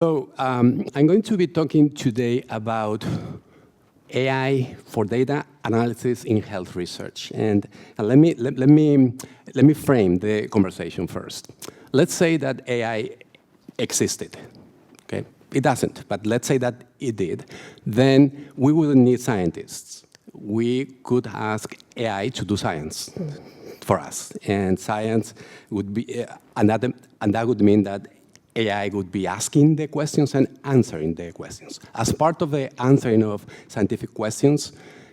So I'm going to be talking today about AI for data analysis in health research. And let me frame the conversation first. Let's say that AI existed. Okay? It doesn't, but let's say that it did. Then we wouldn't need scientists. We could ask AI to do science for us. And science would be, and that would mean that AI would be asking the questions and answering the questions. As part of the answering of scientific questions,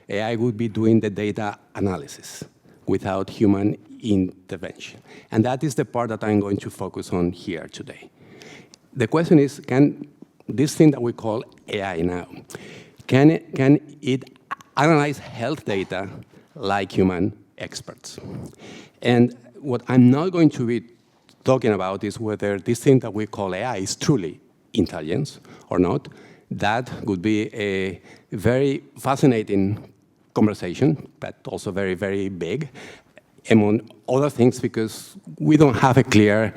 AI would be doing the data analysis without human intervention. And that is the part that I'm going to focus on here today. The question is, can this thing that we call AI now, can it analyze health data like human experts? And what I'm not going to be talking about is whether this thing that we call AI is truly intelligence or not. That would be a very fascinating conversation, but also very, very big, among other things, because we don't have a clear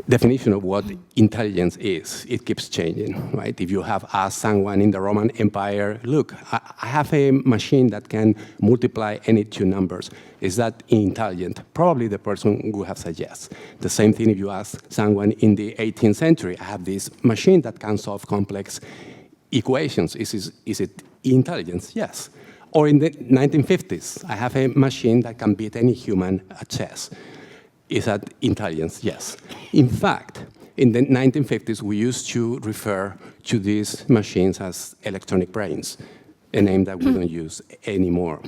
definition of what intelligence is. It keeps changing, right? If you have asked someone in the Roman Empire, look, I have a machine that can multiply any two numbers. Is that intelligent? Probably the person would have said yes. The same thing if you ask someone in the 18th century, I have this machine that can solve complex equations. Is it intelligence? Yes. Or in the 1950s, I have a machine that can beat any human at chess. Is that intelligence? Yes. In fact, in the 1950s, we used to refer to these machines as electronic brains, a name that we don't use anymore.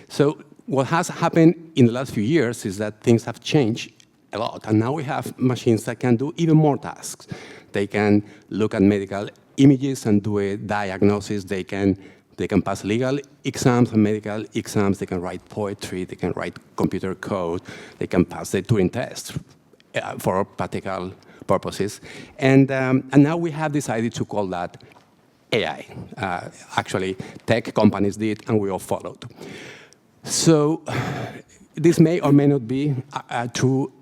So what has happened in the last few years is that things have changed a lot. And now we have machines that can do even more tasks. They can look at medical images and do a diagnosis. They can pass legal exams and medical exams. They can write poetry. They can write computer code. They can pass the Turing test for practical purposes. And now we have decided to call that AI. Actually, tech companies did, and we all followed. So this may or may not be true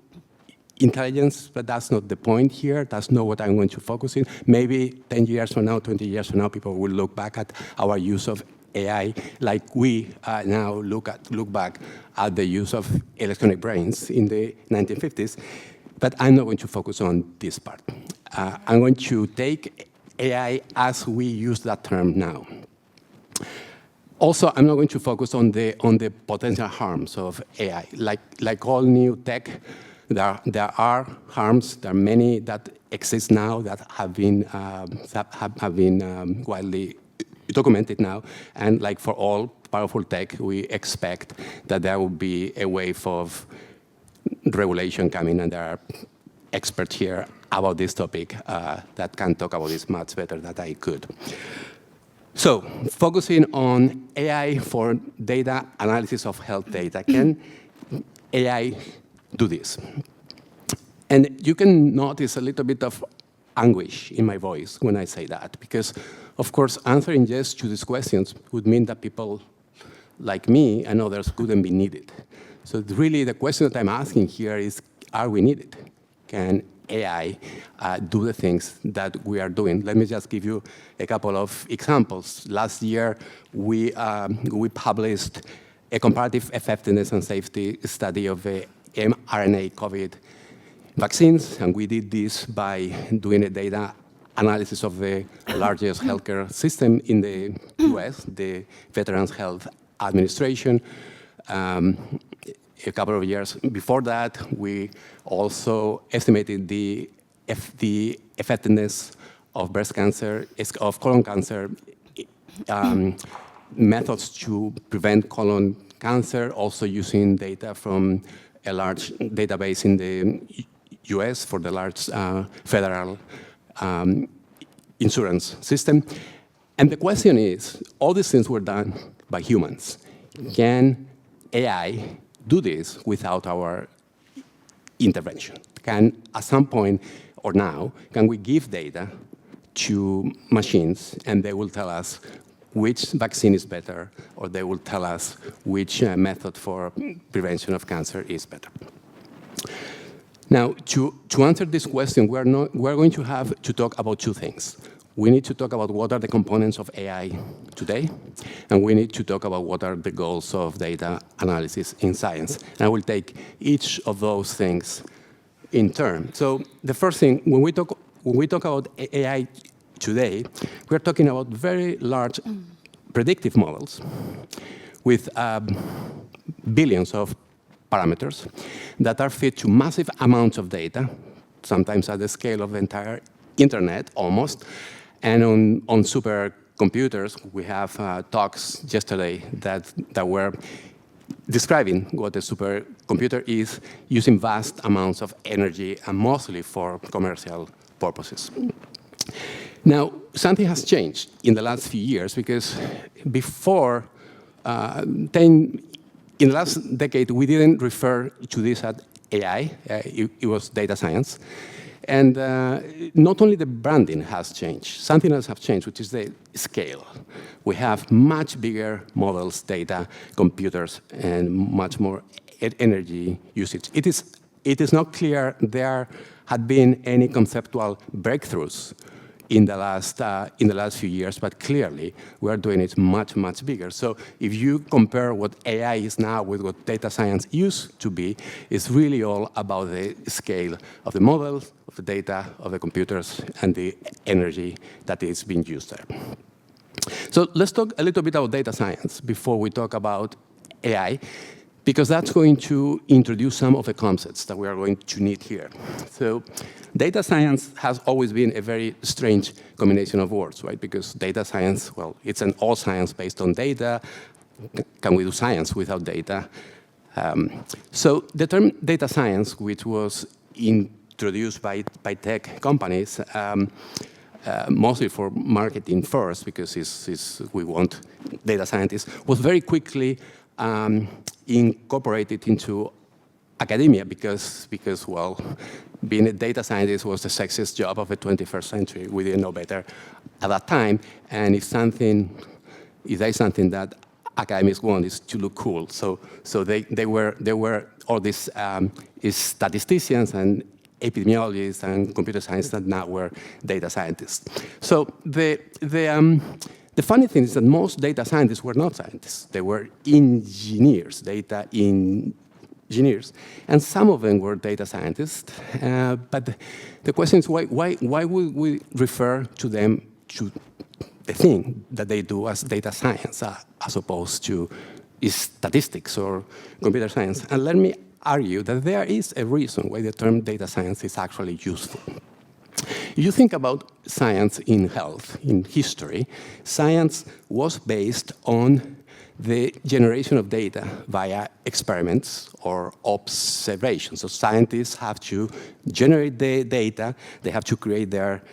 intelligence, but that's not the point here. That's not what I'm going to focus on. Maybe 10 years from now, 20 years from now, people will look back at our use of AI like we now look back at the use of electronic brains in the 1950s. But I'm not going to focus on this part. I'm going to take AI as we use that term now. Also, I'm not going to focus on the potential harms of AI. Like all new tech, there are harms. There are many that exist now that have been widely documented now. And like for all powerful tech, we expect that there will be a wave of regulation coming, and there are experts here about this topic that can talk about this much better than I could. So, focusing on AI for data analysis of health data, can AI do this? And you can notice a little bit of anguish in my voice when I say that, because, of course, answering yes to these questions would mean that people like me and others couldn't be needed. So really the question that I'm asking here is, are we needed? Can AI do the things that we are doing? Let me just give you a couple of examples. Last year, we published a comparative effectiveness and safety study of the mRNA COVID vaccines, and we did this by doing a data analysis of the largest healthcare system in the US, the Veterans Health Administration. A couple of years before that, we also estimated the effectiveness of breast cancer, of colon cancer, methods to prevent colon cancer, also using data from a large database in the US for the large federal insurance system. And the question is, all these things were done by humans. Can AI do this without our intervention? Can, at some point or now, can we give data to machines and they will tell us which vaccine is better, or they will tell us which method for prevention of cancer is better? Now, to answer this question, we're going to have to talk about two things. We need to talk about what are the components of AI today, and we need to talk about what are the goals of data analysis in science. And I will take each of those things in turn. So the first thing, when we talk about AI today, we're talking about very large predictive models with billions of parameters that are fed to massive amounts of data, sometimes at the scale of the entire internet, almost. And on supercomputers, we have talks yesterday that were describing what a supercomputer is, using vast amounts of energy, and mostly for commercial purposes. Now, something has changed in the last few years, because before in the last decade, we didn't refer to this as AI. It was data science. And not only the branding has changed, something else has changed, which is the scale. We have much bigger models, data, computers, and much more energy usage. It is not clear there had been any conceptual breakthroughs in the last few years, but clearly we are doing it much, much bigger. So if you compare what AI is now with what data science used to be, it's really all about the scale of the models, of the data, of the computers, and the energy that is being used there. So let's talk a little bit about data science before we talk about AI, because that's going to introduce some of the concepts that we are going to need here. So data science has always been a very strange combination of words, right? Because data science, well, it's an all science based on data. Can we do science without data? So the term data science, which was introduced by tech companies, mostly for marketing first, because we want data scientists, was very quickly incorporated into academia because, well, being a data scientist was the sexiest job of the 21st century. We didn't know better at that time. And if there is something that academics want, is to look cool. So they were all these statisticians and epidemiologists and computer science that now were data scientists. So the funny thing is that most data scientists were not scientists. They were engineers, data engineers. And some of them were data scientists. But the question is, why would we refer to them, to the thing that they do, as data science, as opposed to statistics or computer science? And let me argue that there is a reason why the term data science is actually useful. If you think about science in health, in history, science was based on the generation of data via experiments or observations. So scientists have to generate the data, they have to create their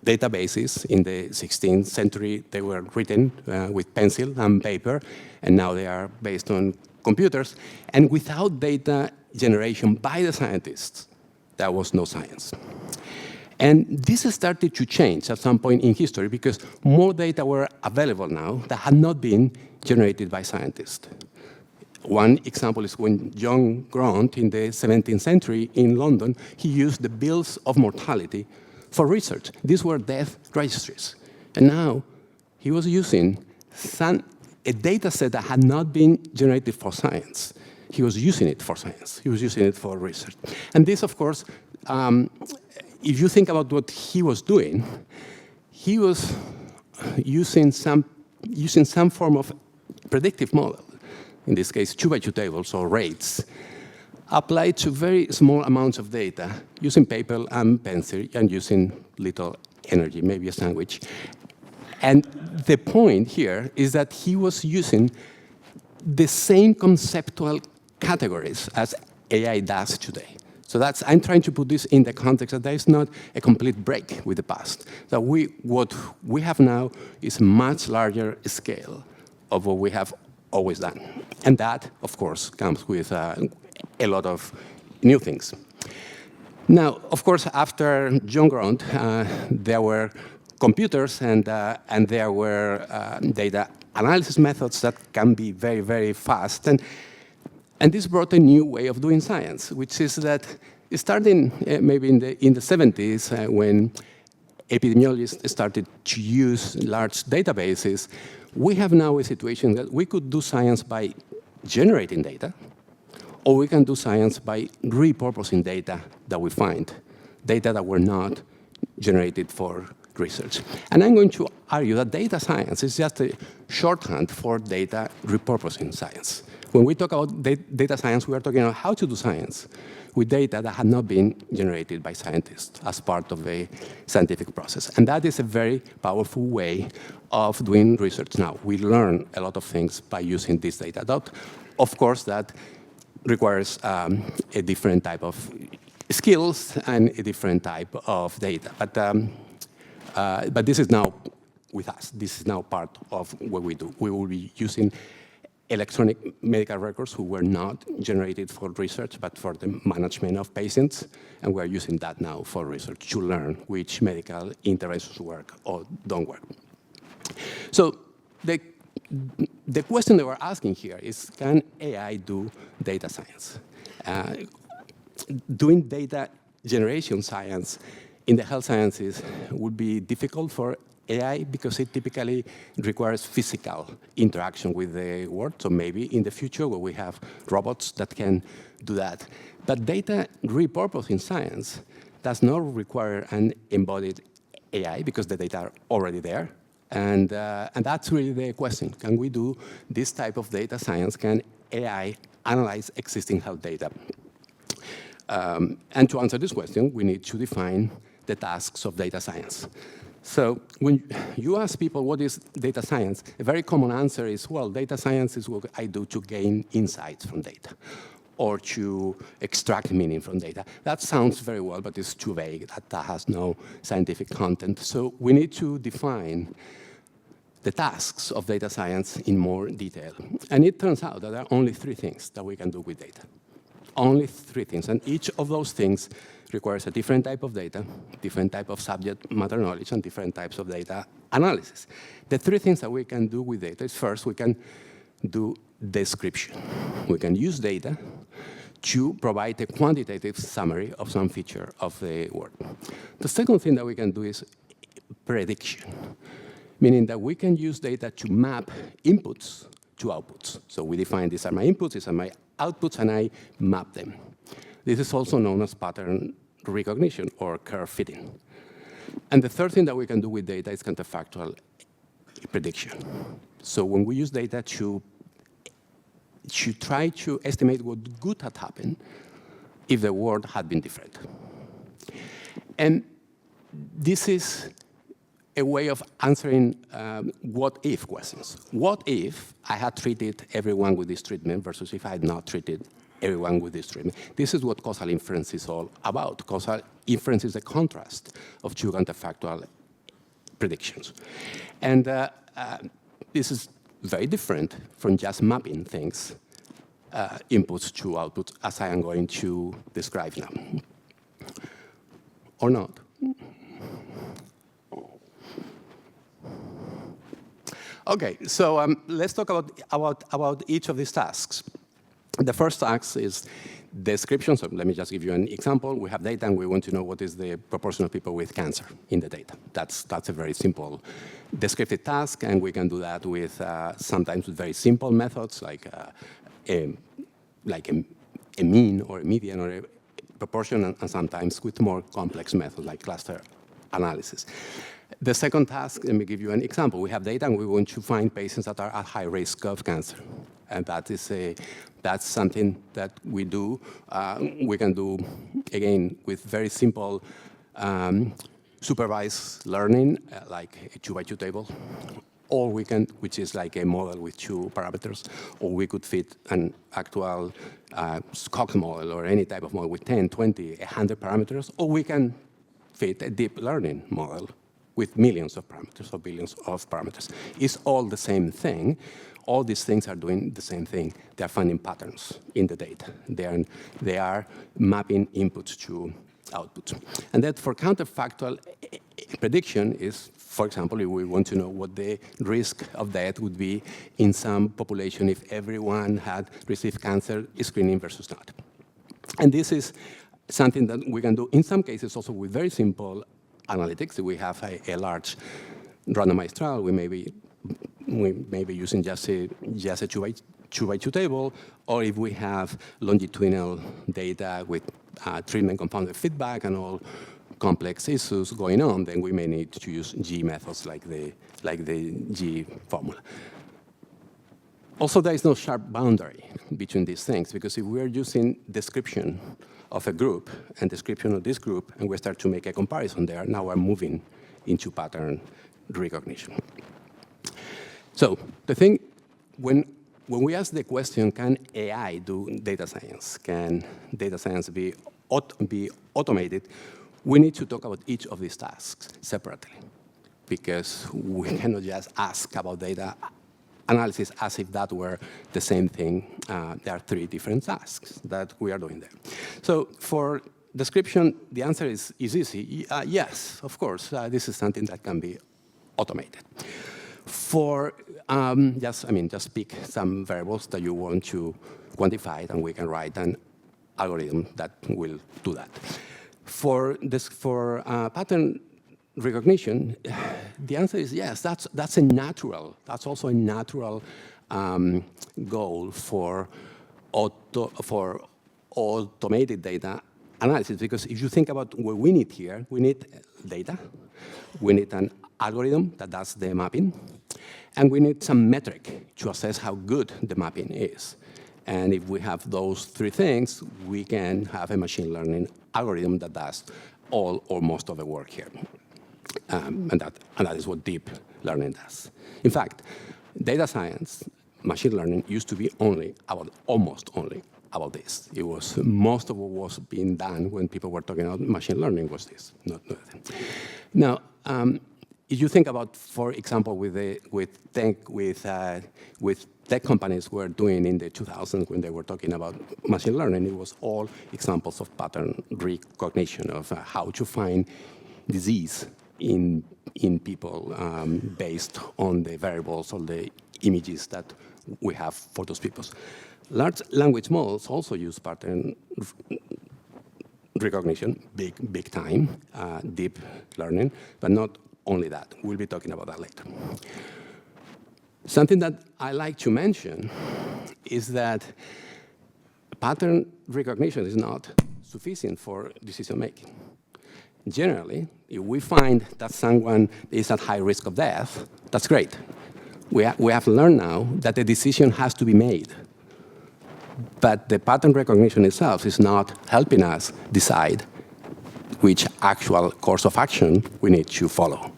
databases. In the 16th century, they were written with pencil and paper, and now they are based on computers. And without data generation by the scientists, there was no science. And this started to change at some point in history because more data were available now that had not been generated by scientists. One example is when John Grant, in the 17th century in London, he used the bills of mortality for research. These were death registries. And now he was using a data set that had not been generated for science. He was using it for science. He was using it for research. And this, of course, if you think about what he was doing, he was using some form of predictive model, in this case 2x2 tables or rates, applied to very small amounts of data, using paper and pencil and using little energy, maybe a sandwich. And the point here is that he was using the same conceptual categories as AI does today. So I'm trying to put this in the context that there is not a complete break with the past. So what we have now is a much larger scale of what we have always done. And that, of course, comes with a lot of new things. Now, of course, after John Grant, there were computers and there were data analysis methods that can be very, very fast. And this brought a new way of doing science, which is that starting maybe in the 70s, when epidemiologists started to use large databases, we have now a situation that we could do science by generating data, or we can do science by repurposing data that we find, data that were not generated for research. And I'm going to argue that data science is just a shorthand for data repurposing science. When we talk about data science, we are talking about how to do science with data that had not been generated by scientists as part of a scientific process. And that is a very powerful way of doing research now. We learn a lot of things by using this data. Of course, that requires a different type of skills and a different type of data. But this is now with us. This is now part of what we do. We will be using electronic medical records who were not generated for research, but for the management of patients. And we are using that now for research to learn which medical interventions work or don't work. So the question that we're asking here is, can AI do data science? Doing data generation science in the health sciences would be difficult for AI because it typically requires physical interaction with the world. So maybe in the future where we have robots that can do that. But data repurposing science does not require an embodied AI because the data are already there. And that's really the question. Can we do this type of data science? Can AI analyze existing health data? And to answer this question, we need to define the tasks of data science. So when you ask people what is data science, a very common answer is, well, data science is what I do to gain insights from data or to extract meaning from data. That sounds very well, but it's too vague. That has no scientific content. So we need to define the tasks of data science in more detail. And it turns out that there are only 3 things that we can do with data. Only 3 things. And each of those things requires a different type of data, different type of subject matter knowledge, and different types of data analysis. The 3 things that we can do with data is, first, we can do description. We can use data to provide a quantitative summary of some feature of the world. The second thing that we can do is prediction, meaning that we can use data to map inputs to outputs. So we define these are my inputs, these are my outputs, and I map them. This is also known as pattern recognition or curve fitting. And the third thing that we can do with data is counterfactual prediction. So when we use data to try to estimate what could have happened if the world had been different. And this is a way of answering what-if questions. What if I had treated everyone with this treatment versus if I had not treated everyone with this treatment? This is what causal inference is all about. Causal inference is the contrast of 2 counterfactual predictions. And this is very different from just mapping things, inputs to outputs, as I am going to describe now. Or not. Okay, so let's talk about each of these tasks. The first task is description. So let me just give you an example. We have data, and we want to know what is the proportion of people with cancer in the data. That's a very simple descriptive task, and we can do that with sometimes with very simple methods like a mean or a median or a proportion, and sometimes with more complex methods like cluster analysis. The second task, let me give you an example. We have data, and we want to find patients that are at high risk of cancer. And that's something that we do. We can do, again, with very simple supervised learning, like a 2x2 table, or we can, which is like a model with 2 parameters, or we could fit an actual Cox model or any type of model with 10, 20, 100 parameters, or we can fit a deep learning model with millions of parameters or billions of parameters. It's all the same thing. All these things are doing the same thing. They are finding patterns in the data. They are mapping inputs to outputs. And that for counterfactual prediction is, for example, if we want to know what the risk of death would be in some population if everyone had received cancer screening versus not. And this is something that we can do in some cases also with very simple analytics. If we have a large randomized trial, we may be using just a 2x2 table, or if we have longitudinal data with treatment confounded feedback and all complex issues going on, then we may need to use G methods like the G formula. Also, there is no sharp boundary between these things, because if we're using description of a group and description of this group, and we start to make a comparison there, now we're moving into pattern recognition. So the thing, when we ask the question, can AI do data science? Can data science be automated? We need to talk about each of these tasks separately, because we cannot just ask about data analysis as if that were the same thing. There are 3 different tasks that we are doing there. So for description, the answer is easy. Yes, of course, this is something that can be automated. For just pick some variables that you want to quantify, and we can write an algorithm that will do that. For pattern recognition, the answer is yes. That's also a natural goal for automated data analysis, because if you think about what we need here, we need data, we need an algorithm that does the mapping, and we need some metric to assess how good the mapping is. And if we have those 3 things, we can have a machine learning algorithm that does all or most of the work here. And that is what deep learning does. In fact, data science, machine learning used to be almost only about this. It was most of what was being done when people were talking about machine learning was this, not nothing. Now, if you think about, for example, with tech companies were doing in the 2000s when they were talking about machine learning, it was all examples of pattern recognition, of how to find disease in people based on the variables or the images that we have for those people. Large language models also use pattern recognition, big time, deep learning, but not only that. We'll be talking about that later. Something that I like to mention is that pattern recognition is not sufficient for decision making. Generally, if we find that someone is at high risk of death, that's great. We have learned now that the decision has to be made. But the pattern recognition itself is not helping us decide which actual course of action we need to follow.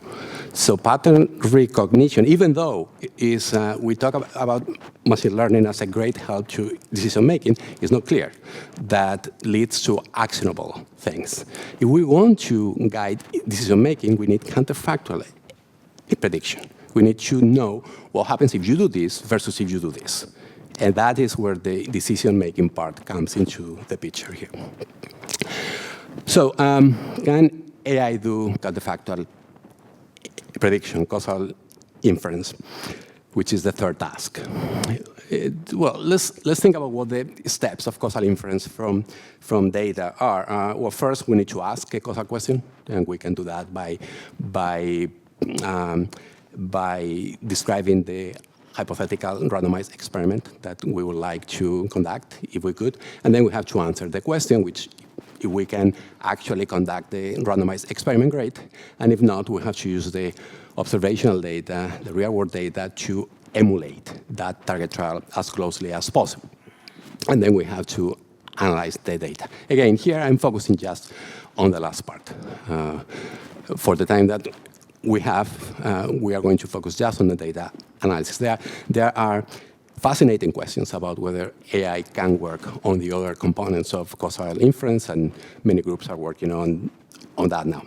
So pattern recognition, even though we talk about machine learning as a great help to decision making, is not clear. That leads to actionable things. If we want to guide decision making, we need counterfactual prediction. We need to know what happens if you do this versus if you do this. And that is where the decision making part comes into the picture here. So can AI do counterfactual prediction, causal inference, which is the 3rd task? Well, let's think about what the steps of causal inference from data are. Well, first we need to ask a causal question, and we can do that by describing the hypothetical randomized experiment that we would like to conduct, if we could. And then we have to answer the question, which if we can actually conduct the randomized experiment, great. And if not, we have to use the observational data, the real-world data, to emulate that target trial as closely as possible. And then we have to analyze the data. Again, here I'm focusing just on the last part. For the time that we have, we are going to focus just on the data analysis. There are fascinating questions about whether AI can work on the other components of causal inference, and many groups are working on that now.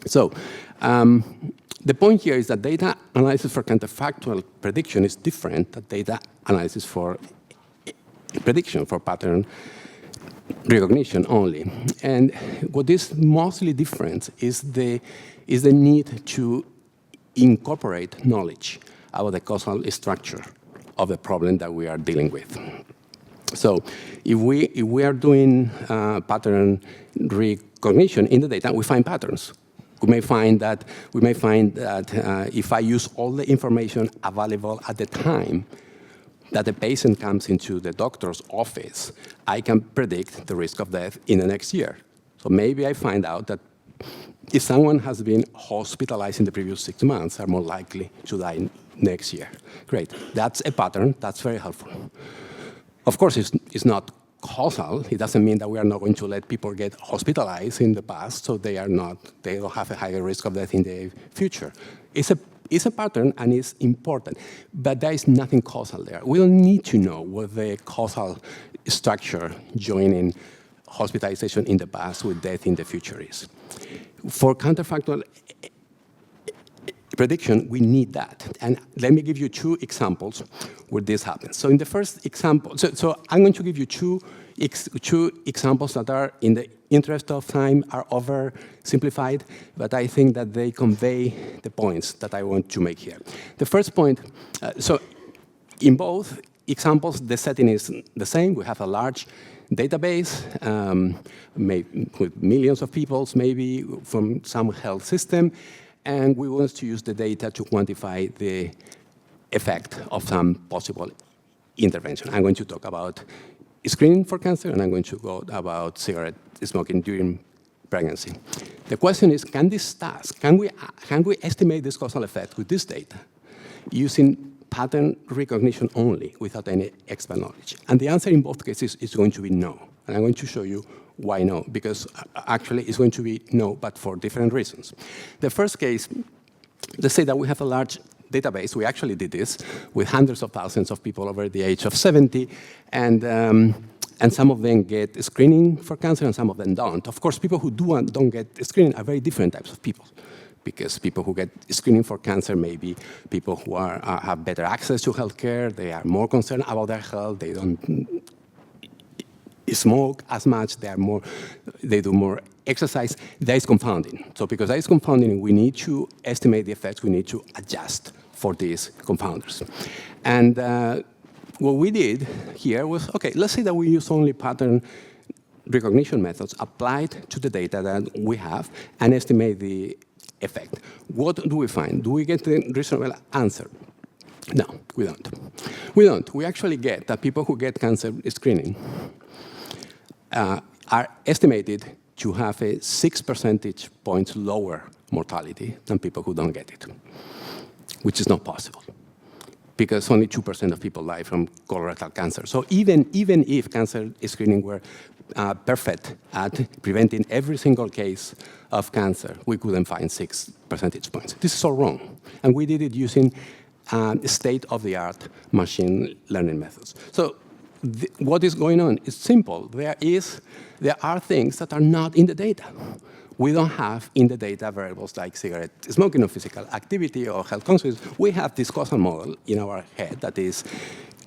So the point here is that data analysis for counterfactual prediction is different than data analysis for prediction, for pattern recognition only. And what is mostly different is the need to incorporate knowledge about the causal structure of the problem that we are dealing with. So if we are doing pattern recognition in the data, we find patterns. We may find that if I use all the information available at the time that the patient comes into the doctor's office, I can predict the risk of death in the next year. So maybe I find out that if someone has been hospitalized in the previous 6 months, are more likely to die next year. Great, that's a pattern, that's very helpful. Of course, it's not causal. It doesn't mean that we are not going to let people get hospitalized in the past, so they don't have a higher risk of death in the future. It's a pattern and it's important, but there is nothing causal there. We don't need to know what the causal structure joining hospitalization in the past with death in the future is. For counterfactual prediction, we need that. And let me give you 2 examples where this happens. So in the first example, so I'm going to give you two examples that are, in the interest of time, are oversimplified, but I think that they convey the points that I want to make here. The first point, so in both examples, the setting is the same. We have a large database with millions of people, maybe from some health system, and we want to use the data to quantify the effect of some possible intervention. I'm going to talk about screening for cancer, and I'm going to go about cigarette smoking during pregnancy. The question is, can this task, can we estimate this causal effect with this data using pattern recognition only without any expert knowledge? And the answer in both cases is going to be no. And I'm going to show you why no, because actually it's going to be no, but for different reasons. The first case, let's say that we have a large database. We actually did this with hundreds of thousands of people over the age of 70, and some of them get screening for cancer and some of them don't. Of course, people who do and don't get screening are very different types of people, because people who get screening for cancer may be people who have better access to healthcare, they are more concerned about their health, they don't smoke as much, they do more exercise. That is confounding. So because that is confounding, we need to estimate the effects, we need to adjust for these confounders. And what we did here was, okay, let's say that we use only pattern recognition methods applied to the data that we have and estimate the effect. What do we find? Do we get a reasonable answer? No, we don't. We don't. We actually get that people who get cancer screening are estimated to have a 6 percentage points lower mortality than people who don't get it, which is not possible, because only 2% of people die from colorectal cancer. So even if cancer screening were perfect at preventing every single case of cancer, we couldn't find 6 percentage points. This is all wrong. And we did it using state-of-the-art machine learning methods. So what is going on? It's simple. There are things that are not in the data. We don't have in the data variables like cigarette smoking or physical activity or health consequences. We have this causal model in our head that is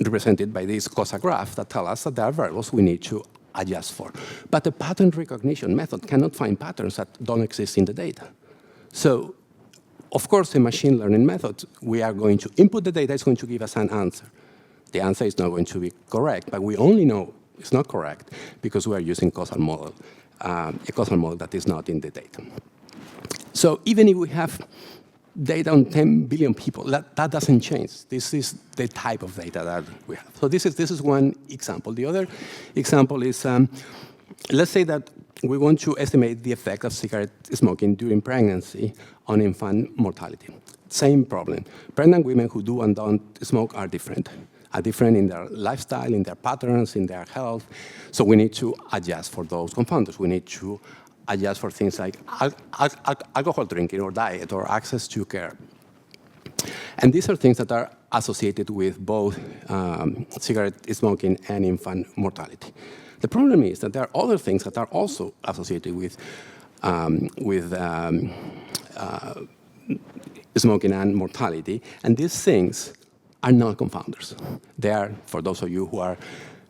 represented by this causal graph that tell us that there are variables we need to adjust for. But the pattern recognition method cannot find patterns that don't exist in the data. So, of course, the machine learning method, we are going to input the data, it's going to give us an answer. The answer is not going to be correct, but we only know it's not correct because we are using causal model, a causal model that is not in the data. So even if we have data on 10 billion people, that doesn't change. This is the type of data that we have. So this is one example. The other example is, let's say that we want to estimate the effect of cigarette smoking during pregnancy on infant mortality. Same problem. Pregnant women who do and don't smoke are different in their lifestyle, in their patterns, in their health. So we need to adjust for those confounders. We need to adjust for things like alcohol drinking or diet or access to care. And these are things that are associated with both cigarette smoking and infant mortality. The problem is that there are other things that are also associated with smoking and mortality, and these things are not confounders. They are, for those of you who are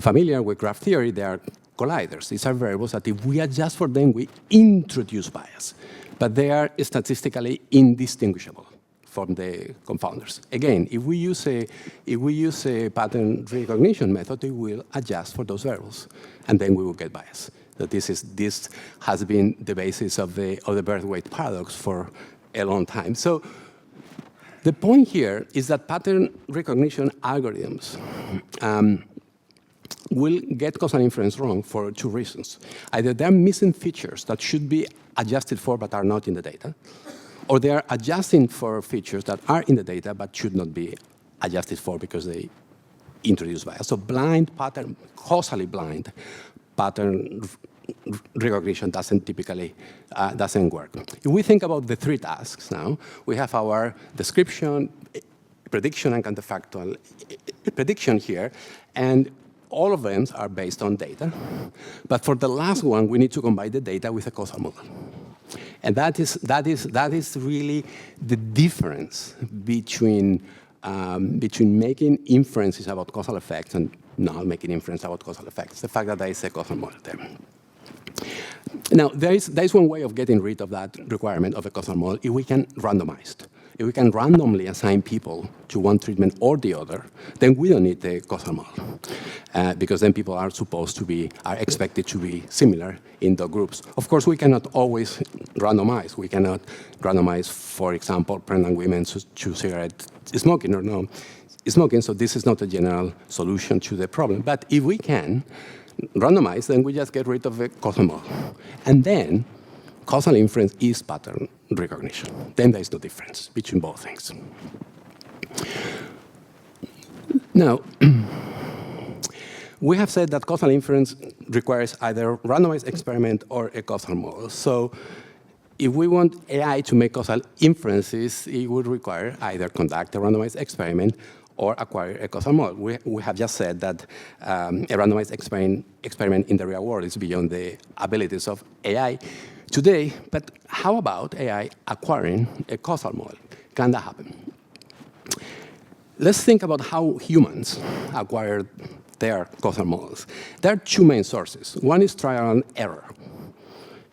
familiar with graph theory, they are colliders. These are variables that if we adjust for them, we introduce bias. But they are statistically indistinguishable from the confounders. Again, if we use a pattern recognition method, it will adjust for those variables, and then we will get bias. So this has been the basis of the birth-weight paradox for a long time. So the point here is that pattern recognition algorithms will get causal inference wrong for two reasons. Either they're missing features that should be adjusted for but are not in the data, or they are adjusting for features that are in the data but should not be adjusted for because they introduce bias. So blind pattern, causally blind pattern recognition doesn't typically doesn't work. If we think about the three tasks now, we have our description, prediction, and counterfactual prediction here, and all of them are based on data. But for the last one, we need to combine the data with a causal model. And that is really the difference between making inferences about causal effects and not making inference about causal effects. The fact that there is a causal model there. Now, there is one way of getting rid of that requirement of a causal model if we can randomize. If we can randomly assign people to one treatment or the other, then we don't need the causal model, because then people are expected to be similar in the groups. Of course, we cannot always randomize. We cannot randomize, for example, pregnant women to cigarette smoking or no smoking, so this is not a general solution to the problem. But if we can randomize, then we just get rid of the causal model. And then causal inference is pattern recognition. Then there is no difference between both things. Now, we have said that causal inference requires either randomized experiment or a causal model. So if we want AI to make causal inferences, it would require either conduct a randomized experiment or acquire a causal model. We have just said that a randomized experiment in the real world is beyond the abilities of AI today, but how about AI acquiring a causal model? Can that happen? Let's think about how humans acquire their causal models. There are two main sources. One is trial and error.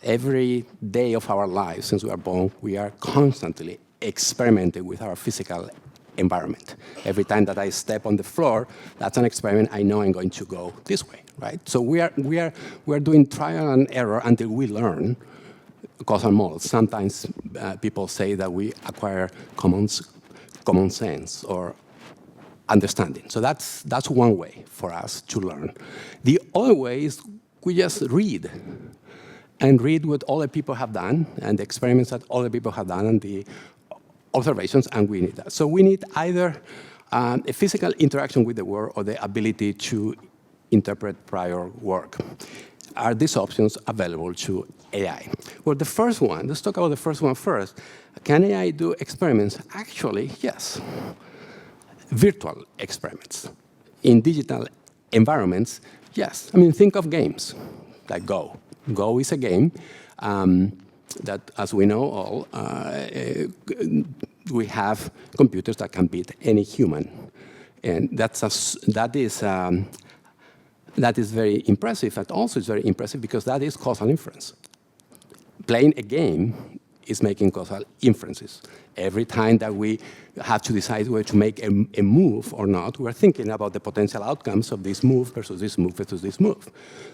Every day of our lives since we are born, we are constantly experimenting with our physical environment. Every time that I step on the floor, that's an experiment. I know I'm going to go this way, right? So we are doing trial and error until we learn causal models. Sometimes people say that we acquire common sense or understanding. So that's one way for us to learn. The other way is we just read what other people have done and the experiments that other people have done and the observations, and we need that. So we need either a physical interaction with the world or the ability to interpret prior work. Are these options available to AI? Well, the first one, let's talk about the first one first. Can AI do experiments? Actually, yes. Virtual experiments. In digital environments, yes. I mean, think of games like Go. Go is a game that, as we know all, we have computers that can beat any human. And that is very impressive, and also it's very impressive because that is causal inference. Playing a game is making causal inferences. Every time that we have to decide whether to make a move or not, we're thinking about the potential outcomes of this move versus this move versus this move.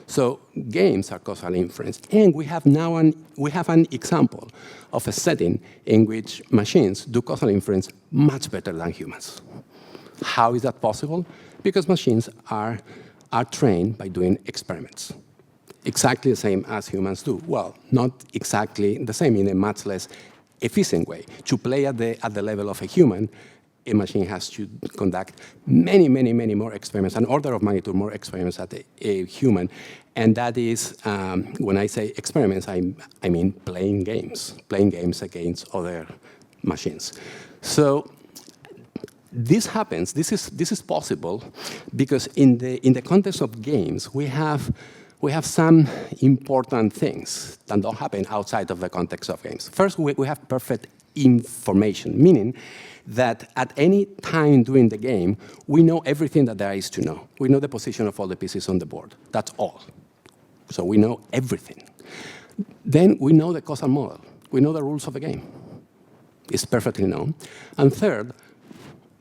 So games are causal inference. And we have now an example of a setting in which machines do causal inference much better than humans. How is that possible? Because machines are trained by doing experiments. Exactly the same as humans do. Well, not exactly the same, in a much less efficient way. To play at the level of a human, a machine has to conduct many more experiments, an order of magnitude more experiments than a human. And that is, when I say experiments, I mean playing games against other machines. So this happens, this is possible because in the context of games, we have some important things that don't happen outside of the context of games. First, we have perfect information, meaning that at any time during the game, we know everything that there is to know. We know the position of all the pieces on the board. That's all. So we know everything. Then we know the causal model. We know the rules of the game. It's perfectly known. And third,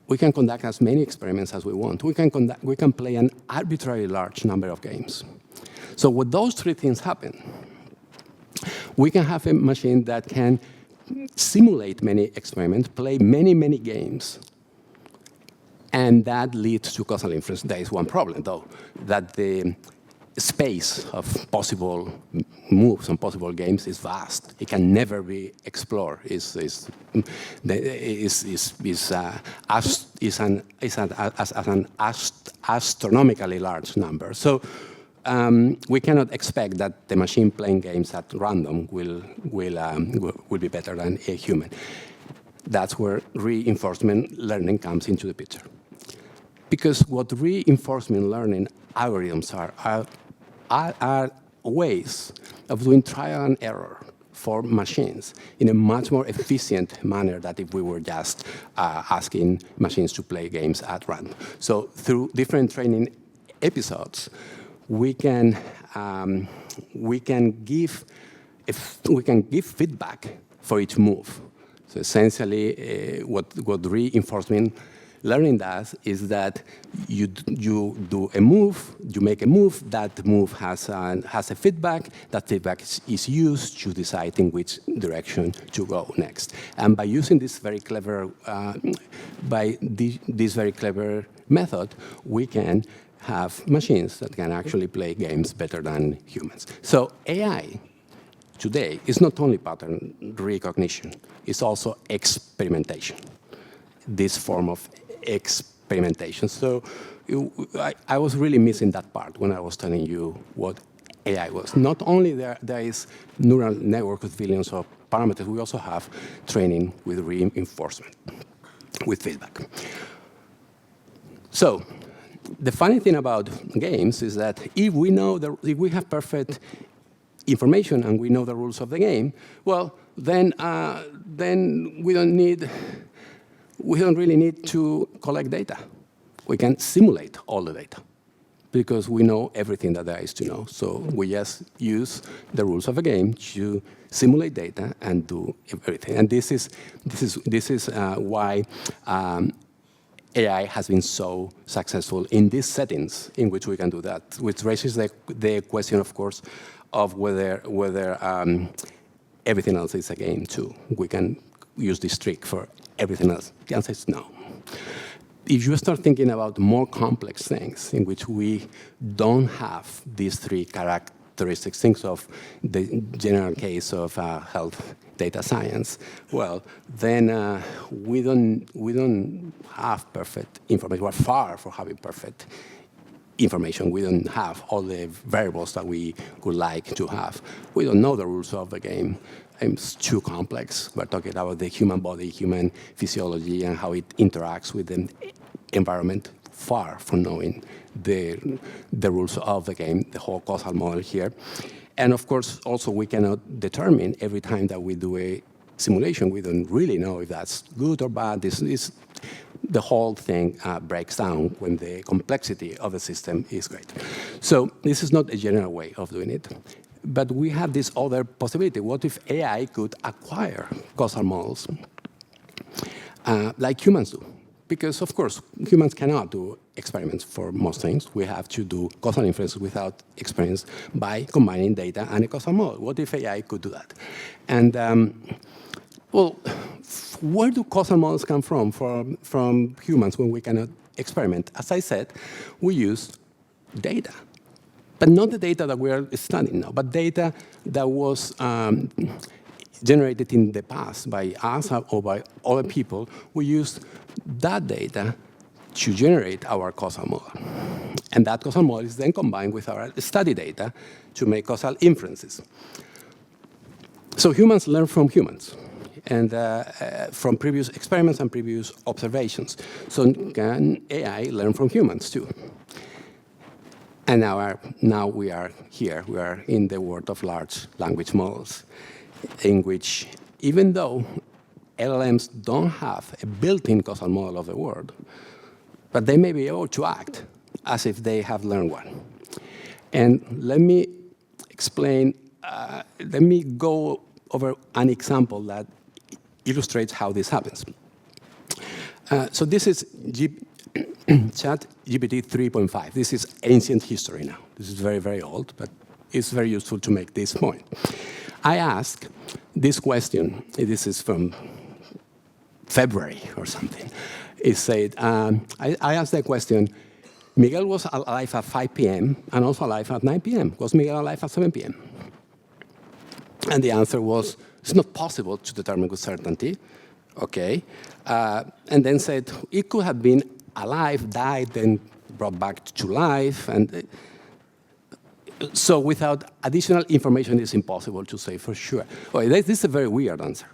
we can conduct as many experiments as we want. We can play an arbitrarily large number of games. So when those three things happen, we can have a machine that can simulate many experiments, play many, many games, and that leads to causal inference. There is one problem, though, that the space of possible moves and possible games is vast. It can never be explored. It's an astronomically large number. So we cannot expect that the machine playing games at random will be better than a human. That's where reinforcement learning comes into the picture. Because what reinforcement learning algorithms are ways of doing trial and error for machines in a much more efficient manner than if we were just asking machines to play games at random. So through different training episodes, we can give feedback for each move. So essentially, what reinforcement learning does is that you do a move, you make a move, that move has a feedback, that feedback is used to decide in which direction to go next. And by using this very clever, this very clever method, we can have machines that can actually play games better than humans. So AI today is not only pattern recognition, it's also experimentation, this form of experimentation. So I was really missing that part when I was telling you what AI was. Not only there is neural network with billions of parameters, we also have training with reinforcement, with feedback. So the funny thing about games is that if we have perfect information and we know the rules of the game, well, then we don't really need to collect data. We can simulate all the data because we know everything that there is to know. So we just use the rules of a game to simulate data and do everything. And this is why AI has been so successful in these settings in which we can do that, which raises the question, of course, of whether everything else is a game too. We can use this trick for everything else. The answer is no. If you start thinking about more complex things in which we don't have these three characteristics, think of the general case of health data science, well, then we don't have perfect information. We're far from having perfect information. We don't have all the variables that we would like to have. We don't know the rules of the game. It's too complex. We're talking about the human body, human physiology, and how it interacts with the environment, far from knowing the rules of the game, the whole causal model here. And of course, also, we cannot determine every time that we do a simulation. We don't really know if that's good or bad. The whole thing breaks down when the complexity of the system is great. So this is not a general way of doing it. But we have this other possibility. What if AI could acquire causal models like humans do? Because, of course, humans cannot do experiments for most things. We have to do causal inference without experience by combining data and a causal model. What if AI could do that? And, well, where do causal models come from humans when we cannot experiment? As I said, we use data. But not the data that we are studying now, but data that was generated in the past by us or by other people. We used that data to generate our causal model. And that causal model is then combined with our study data to make causal inferences. So humans learn from humans and from previous experiments and previous observations. So can AI learn from humans too? And now we are here. We are in the world of large language models, in which even though LLMs don't have a built-in causal model of the world, but they may be able to act as if they have learned one. And let me explain, let me go over an example that illustrates how this happens. So this is Chat GPT 3.5. This is ancient history now. This is very, very old, but it's very useful to make this point. I asked this question. This is from February or something. It said, I asked the question, Miguel was alive at 5 p.m. and also alive at 9 p.m. Was Miguel alive at 7 p.m.? And the answer was, it's not possible to determine with certainty. Okay. And then said, it could have been alive, died, then brought back to life. And so without additional information, it's impossible to say for sure. Okay, this is a very weird answer.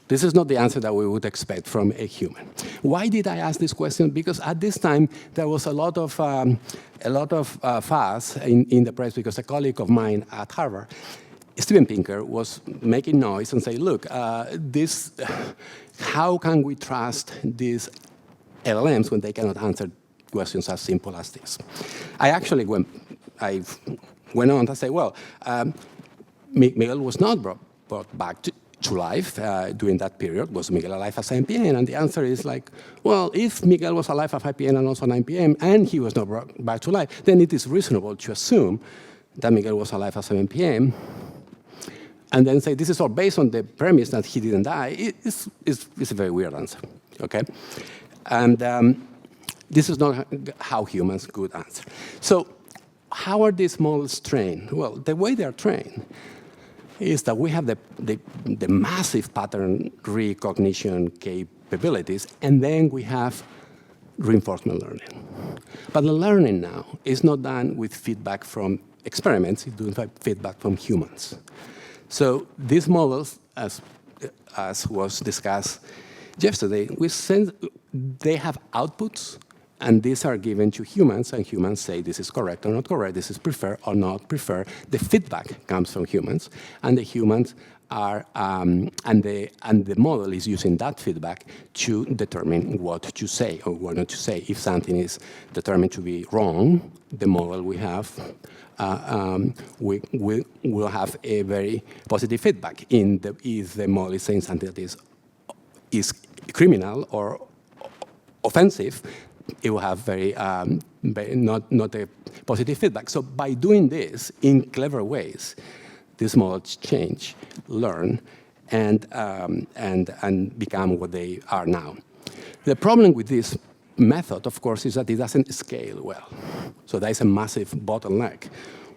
This is not the answer that we would expect from a human. Why did I ask this question? Because at this time, there was a lot of fuss in the press because a colleague of mine at Harvard, Steven Pinker, was making noise and saying, look, how can we trust these LLMs when they cannot answer questions as simple as this? I actually went on to say, well, Miguel was not brought back to life during that period. Was Miguel alive at 7 p.m.? And the answer is like, well, if Miguel was alive at 5 p.m. and also 9 p.m. and he was not brought back to life, then it is reasonable to assume that Miguel was alive at 7 p.m. and then say this is all based on the premise that he didn't die. It's a very weird answer, okay? And this is not how humans could answer. So how are these models trained? Well, the way they are trained is that we have the massive pattern recognition capabilities, and then we have reinforcement learning. But the learning now is not done with feedback from experiments, it's doing feedback from humans. So these models, as was discussed yesterday, they have outputs, and these are given to humans, and humans say this is correct or not correct, this is preferred or not preferred. The feedback comes from humans, and the humans are, and the model is using that feedback to determine what to say or what not to say. If something is determined to be wrong, the model we have we will have a very positive feedback. If the model is saying something that is criminal or offensive, it will have very not a positive feedback. So by doing this in clever ways, these models change, learn, and become what they are now. The problem with this method, of course, is that it doesn't scale well. So there is a massive bottleneck.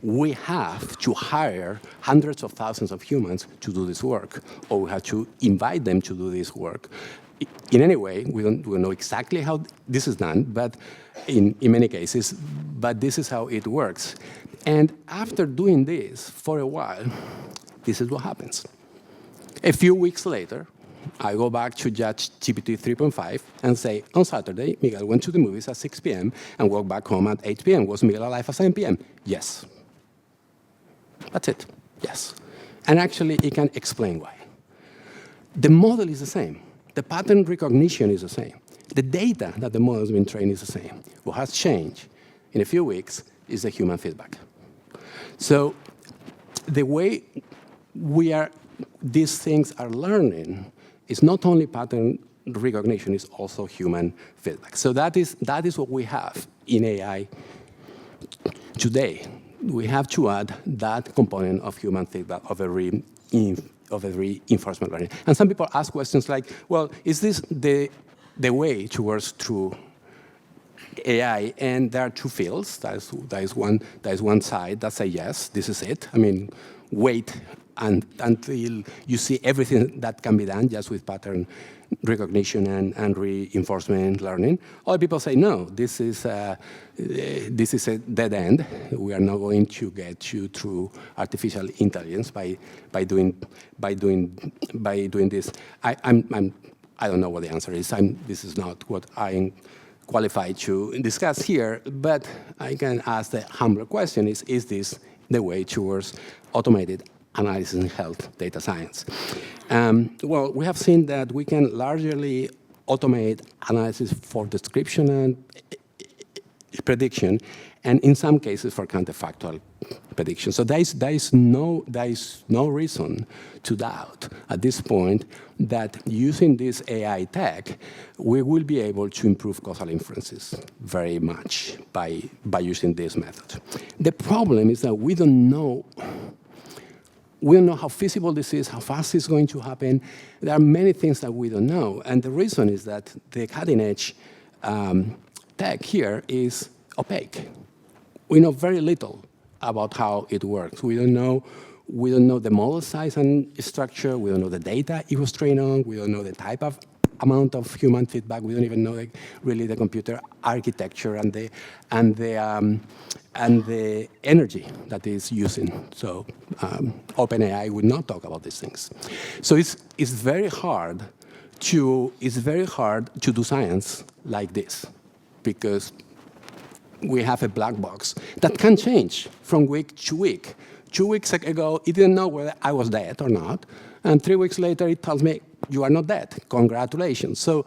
We have to hire hundreds of thousands of humans to do this work, or we have to invite them to do this work. In any way, we don't know exactly how this is done, but in many cases, but this is how it works. And after doing this for a while, this is what happens. A few weeks later, I go back to ChatGPT 3.5 and say, on Saturday, Miguel went to the movies at 6 p.m. and walked back home at 8 p.m. Was Miguel alive at 7 p.m.? Yes. That's it. Yes. And actually, it can explain why. The model is the same. The pattern recognition is the same. The data that the model has been trained is the same. What has changed in a few weeks is the human feedback. So the way these things are learning is not only pattern recognition, it's also human feedback. So that is what we have in AI today. We have to add that component of human feedback of every reinforcement learning. And some people ask questions like, well, is this the way towards true AI? And there are two fields. That is one side that say, yes, this is it. I mean, wait until you see everything that can be done just with pattern recognition and reinforcement learning. Other people say, no, this is a dead end. We are not going to get you through artificial intelligence by doing this. I don't know what the answer is. This is not what I'm qualified to discuss here, but I can ask the humbler question: is this the way towards automated analysis in health data science? Well, we have seen that we can largely automate analysis for description prediction, and in some cases for counterfactual prediction. So there is no reason to doubt at this point that using this AI tech, we will be able to improve causal inferences very much by using this method. The problem is that we don't know how feasible this is, how fast it's going to happen. There are many things that we don't know, and the reason is that the cutting-edge tech here is opaque. We know very little about how it works. We don't know the model size and structure. We don't know the data it was trained on. We don't know the type of amount of human feedback. We don't even know really the computer architecture and the energy that is using. So OpenAI would not talk about these things. So it's very hard to do science like this, because we have a black box that can change from week to week. 2 weeks ago, it didn't know whether I was dead or not, and 3 weeks later, it tells me, you are not dead, congratulations. So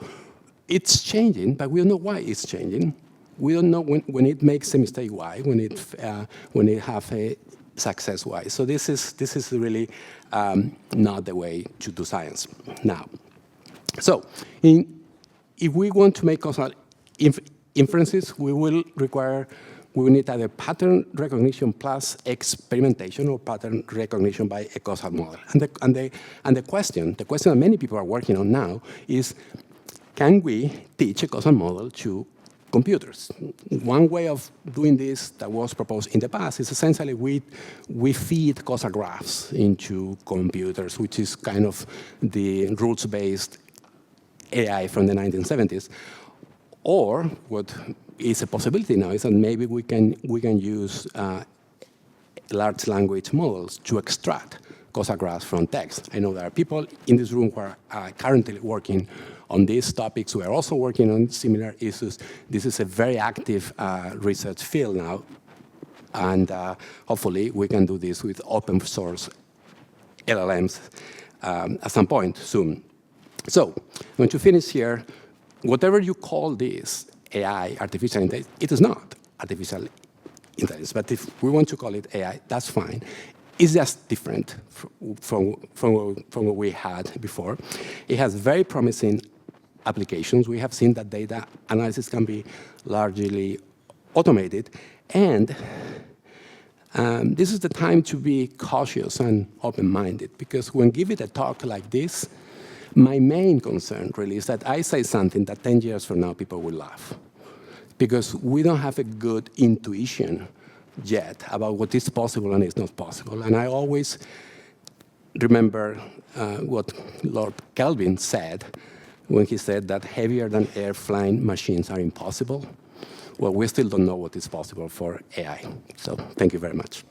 it's changing, but we don't know why it's changing. We don't know when it makes a mistake, why, when it have a success, why. So this is really not the way to do science now. So if we want to make causal inferences, we will need either pattern recognition plus experimentation or pattern recognition by a causal model. And the question that many people are working on now is, can we teach a causal model to computers? One way of doing this that was proposed in the past is essentially we feed causal graphs into computers, which is kind of the rules-based AI from the 1970s. Or what is a possibility now is that maybe we can use large language models to extract causal graphs from text. I know there are people in this room who are currently working on these topics. We are also working on similar issues. This is a very active research field now, and hopefully we can do this with open source LLMs at some point soon. So I'm going to finish here. Whatever you call this, AI, artificial intelligence, it is not artificial intelligence. But if we want to call it AI, that's fine. It's just different from what we had before. It has very promising applications. We have seen that data analysis can be largely automated. And this is the time to be cautious and open-minded, because when giving a talk like this, my main concern really is that I say something that 10 years from now people will laugh, because we don't have a good intuition yet about what is possible and is not possible. And I always remember what Lord Kelvin said when he said that heavier than air flying machines are impossible. Well, we still don't know what is possible for AI. So thank you very much.